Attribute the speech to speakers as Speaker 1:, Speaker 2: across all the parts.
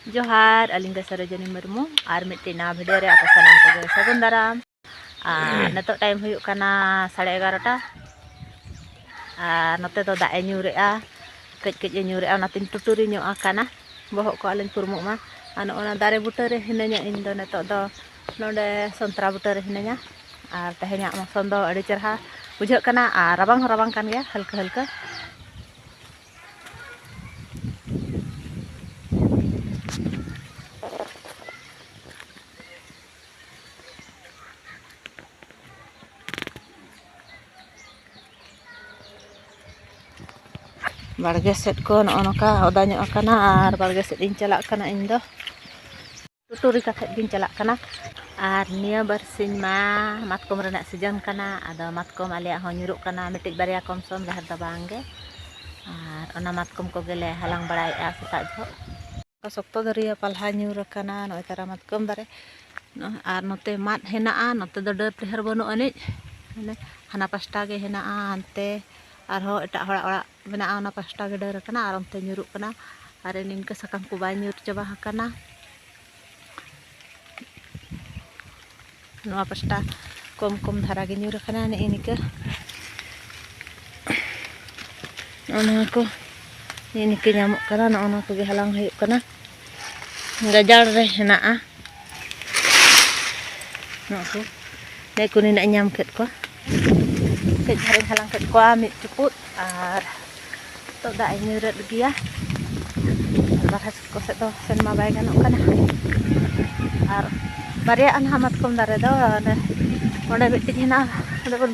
Speaker 1: जोहार अलिंग सरजनी मुर्मू और मिट्टी भिडियो रे आपे सानाम को सगुन दाराम नतो टाइम हुयुक कना 11:30 नते तो दाए ᱧᱩᱨᱮᱜᱼᱟ कच ᱧᱩᱨᱮᱜᱼᱟ नातिन टुटुरी ᱧᱚᱜ आकाना बोहक को आलिन पुरमुक मा ओना दारे बुटा रे हिनाña इन दो नतो दो नोडे संतरा बुटा रे हिनाña और तहेña मौसम दो अड़ी चरहा बुझाक कना और रबांग कान गया हल्का हल्का बाड़गे सेट को नका ओदा और बाड़गे सेट इन चला इन दो टुटुरी कथे गिन चला और निया बरसिन मा मातकम रेना सीजन कना आदो मातकम आलिया हो ᱧᱩᱨᱩᱜ कना मिटिक बारिया कम सम लहर दा बांगे और ओना मातकम को गेले हलांग बड़ायआ सेता जो सप्तो दरिया पाल्हा ᱧᱩᱨ कना नय तारा मातकम दारे और नते मात हेनाआ नते दो डर तेहर बनु अनिज माने हाना पास्टा गे हेनाआ हानते और हो एटा हड़ा ओड़ा मेना ओना पास्टा गे डर कना और ओनते ᱧᱩᱨᱩᱜ कना और निनका सकाम को बाय ᱧᱩᱨ चबा कना नवा पास्टा कम कम धारा गे ᱧᱩᱨ कना ने इनिका ओना को इनिका ᱧᱟᱢᱚᱜ कना ओना को गे हलांग हुयुक कना गजाड़ रे हेनाआ नको ने कुनी ना ᱧᱟᱢ केत को कच धारे हलांग केत को मिट चुपुत और तो दा ᱧᱩᱨᱮᱫ गिया बाहर को से दो सेन मा बाय गानोक कना और बारिया अनहा मातकम दारे दो ओंडे मिट्टी हेना ओंडे बन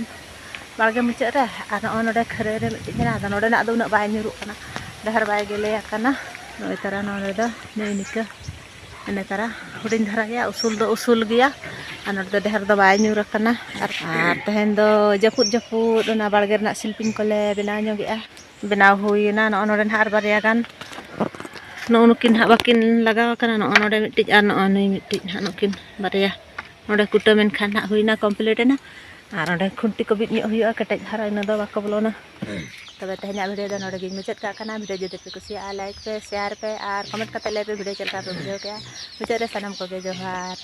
Speaker 1: बाड़गे मुचाद रे और ओंडे खरे रे मिट्टी हेना आदो ओंडे ना दो उना बाय ᱧᱩᱨᱩᱜ कना डहर बाय गेले कना नय तारा नोडे दो निका एने तारा हुडिन धारा गया उसूल दो उसूल गया और नोडे डहर दो बाय ᱧᱩᱨ कना और तहेन दो जपुद ओना बाड़गे रना शिल्पिन कोले बेनाव ᱧᱚᱜᱮᱜᱼᱟ बेनाव हुईना नोडे ना बारिया गान नुकिन हा बाकिन लगाव कना नोडे मिट्टी और नई मिट्टी हा नुकिन बारिया नोडे कुटमेन खान हा हुईना कमप्लीट ना और ओंडे खुंटी को बिद ᱧᱚᱜ हुईआ केटेज धारा इन दो बाको बोलोना तबे तहेना वीडियो दो नोडे गिन मुचाद का कना वीडियो जदि पे कुसिया लाइक पे शेयर पे और कमेंट कते ले पे वीडियो चलका पे बुझाव के मुचाद रे सनम को गे जोहार।